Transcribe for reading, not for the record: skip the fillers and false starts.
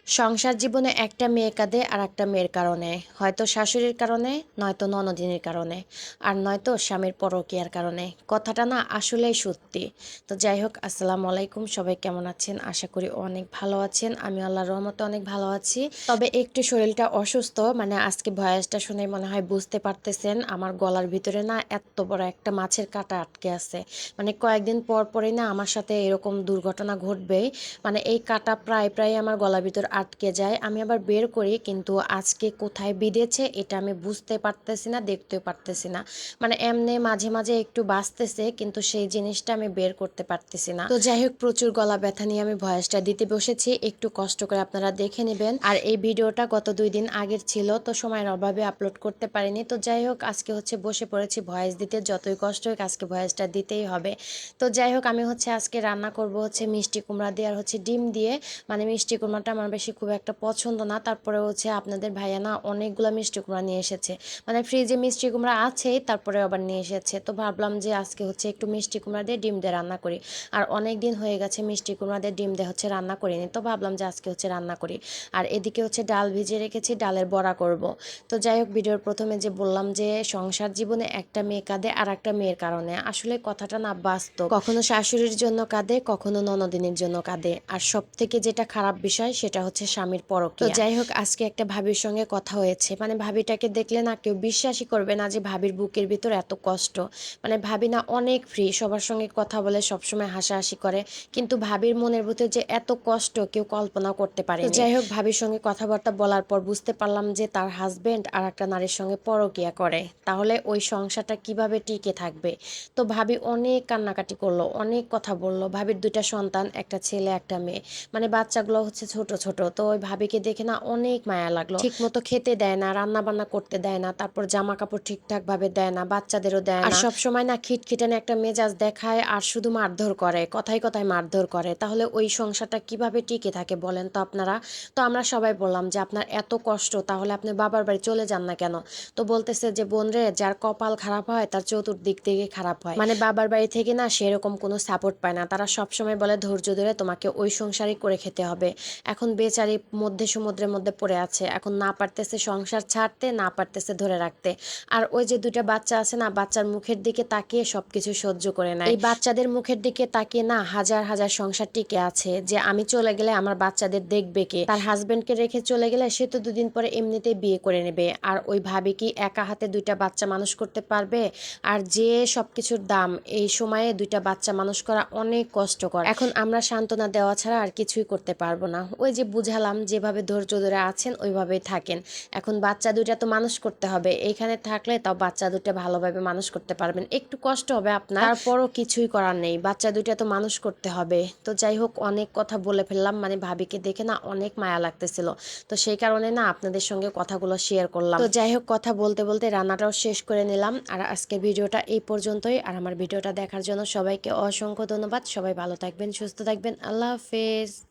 সংসার জীবনে একটা মেয়ে কাঁদে আর একটা মেয়ের কারণে, হয়তো শাশুড়ির কারণে, নয়তো ননদিনীর কারণে, আর নয়তো স্বামীর পরকীয়ার কারণে। কথাটা না আসলেই সত্যি। তো যাই হোক, আসসালামু আলাইকুম, সবাই কেমন আছেন? আশা করি অনেক ভালো আছেন। আমি আল্লাহর রহমতে অনেক ভালো আছি। তবে একটু শরীরটা অসুস্থ, মানে আজকে ভয়েসটা শুনে মনে হয় বুঝতে পারতেছেন আমার গলার ভিতরে না এত বড় একটা মাছের কাঁটা আটকে আছে। মানে কয়েকদিন পর পরই না আমার সাথে এরকম দুর্ঘটনা ঘটবেই। মানে এই কাঁটা প্রায় প্রায় আমার গলার ভিতর আটকে যায়, আমি আবার বের করি, কিন্তু আজকে কোথায় বিঁধেছে এটা আমি বুঝতে পারতেছি না, দেখতেও পারতেছি না। মানে এমনি মাঝে মাঝে একটু বাজতেছে, কিন্তু সেই জিনিসটা আমি বের করতে পারতেছি না। তো যাই হোক, প্রচুর গলা ব্যথা নিয়ে আমি ভয়েসটা দিতে বসেছি, একটু কষ্ট করে আপনারা দেখে নেবেন। আর এই ভিডিওটা গত 2 দিন আগের ছিল, তো সময়ের অভাবে আপলোড করতে পারিনি। তো যাই হোক, আজকে হচ্ছে বসে পড়েছি ভয়েস দিতে, যতই কষ্ট হোক আজকে ভয়েসটা দিতেই হবে। তো যাই হোক, আমি হচ্ছে আজকে রান্না করব হচ্ছে মিষ্টি কুমড়া দিয়ে আর হচ্ছে ডিম দিয়ে। মানে মিষ্টি কুমড়াটা আমার বেশি খুব একটা পছন্দ না, তারপরে হচ্ছে আপনাদের ভাইয়া না অনেকগুলো মিষ্টি কুমড়া নিয়ে এসেছে। মানে ফ্রিজে মিষ্টি কুমড়া আছেই, তারপরে আবার নিয়ে এসেছে। তো ভাবলাম যে আজকে হচ্ছে একটু মিষ্টি কুমড়া দিয়ে ডিম দিয়ে রান্না করি। আর অনেক দিন হয়ে গেছে মিষ্টি কুমড়া দিয়ে ডিম দিয়ে হচ্ছে রান্না করিনি, তো ভাবলাম যে আজকে হচ্ছে রান্না করি। আর এদিকে হচ্ছে ডাল ভিজিয়ে রেখেছি, ডালের বড়া করব। তো যাই হোক, ভিডিওর প্রথমে যে বললাম যে সংসার জীবনে একটা মেয়ে কাঁদে আর একটা মেয়ের কারণে, আসলে কথাটা না বাস্তব। কখনো শাশুড়ির জন্য কাঁদে, কখনো ননদিনীর জন্য কাঁদে, আর সব থেকে যেটা খারাপ বিষয় সেটা হচ্ছে স্বামীর পরকীয়া। তো যাই হোক, আজকে একটা ভাবির সঙ্গে কথা হয়েছে, মানে ভাবিটাকে দেখলে না কেউ বিশ্বাসই করবে না যে ভাবির বুকের ভিতর এত কষ্ট। মানে ভাবি না অনেক ফ্রি, সবার সঙ্গে কথা বলে, সবসময় হাসাহাসি করে, কিন্তু ভাবির মনের ভিতরে যে এত কষ্ট কেউ কল্পনা করতে পারে। তো যাই হোক, ভাবির সঙ্গে কথাবার্তা বলার পর বুঝতে পারলাম যে তার হাজবেন্ড আর একটা নারীর সঙ্গে পরকীয়া করে, তাহলে ওই সংসারটা কিভাবে টিকে থাকবে। তো ভাবি অনেক কান্নাকাটি করলো, অনেক কথা বললো। ভাবির 2টা সন্তান, একটা ছেলে একটা মেয়ে, মানে বাচ্চাগুলো হচ্ছে ছোট ছোট। তো ওই ভাবিকে দেখে না অনেক মায়া লাগলো। ঠিক মতো খেতে দেয় না, রান্না বান্না করতে দেয় না, তারপর জামা কাপড় ঠিকঠাক ভাবে দেয় না, বাচ্চাদেরও দেয় না। আর সব সময় না খিটখিটানি একটা মেজাজ দেখায়, আর শুধু মারধর করে, কথায় কথায় মারধর করে। তাহলে ওই সংসারটা কিভাবে টিকে থাকে বলেন তো আপনারা? তো আমরা সবাই বললাম যে আপনার এত কষ্ট, তাহলে আপনি বাবার বাড়ি চলে যান না কেন? তো বলতেছে যে বোন রে, যার কপাল খারাপ হয় তার চতুর্দিক থেকে খারাপ হয়। মানে বাবার বাড়ি থেকে না সেরকম কোনো সাপোর্ট পায় না, তারা সবসময় বলে ধৈর্য ধরে তোমাকে ওই সংসারই করে খেতে হবে। এখন বেচারি মধ্যে সমুদ্রের মধ্যে পড়ে আছে, এখন না পারতেছে সংসার ছাড়তে, না পারতেছে ধরে রাখতে। আর ওই যে 2টা বাচ্চা আছে না, বাচ্চার মুখের দিকে তাকিয়ে সবকিছু সহ্য করে নেয়। এই বাচ্চাদের মুখের দিকে তাকিয়ে না হাজার হাজার সংসার টিকে আছে, যে আমি চলে গেলে আমার বাচ্চাদের দেখবে কে? তার হাজবেন্ডকে রেখে চলে গেলে সে তো 2 দিন পরে এমনিতেই বিয়ে করে নেবে। আর ওই ভাবি কি একা হাতে 2টা বাচ্চা মানুষ করতে পারবে? আর যে সবকিছুর দাম, এই সময়ে 2টা বাচ্চা মানুষ করা অনেক কষ্টকর। এখন আমরা সান্ত্বনা দেওয়া ছাড়া আর কিছুই করতে পারবো না। ওই যে বুঝালাম, যেভাবে ধৈর্য ধরে আছেন ওইভাবেই থাকেন। এখন বাচ্চা 2টা তো মানুষ করতে হবে, এইখানে থাকলে তাও বাচ্চা 2টা ভালোভাবে মানুষ করতে পারবেন। একটু কষ্ট হবে আপনার, তারপরও কিছুই করার নেই, বাচ্চা 2টা তো মানুষ করতে হবে। তো যাই হোক, অনেক কথা বলে ফেললাম, মানে ভাবিকে দেখে না অনেক মায়া লাগতেছিল। তো সেই কারণে না আপনাদের সঙ্গে কথাগুলো শেয়ার করলাম। তো যাই হোক, কথা বলতে বলতে রান্নাটাও শেষ করে নিলাম। আর আজকের ভিডিওটা এই পর্যন্তই। আর আমার ভিডিওটা দেখার জন্য সবাইকে অসংখ্য ধন্যবাদ। সবাই ভালো থাকবেন, সুস্থ থাকবেন। আল্লাহ হাফেজ।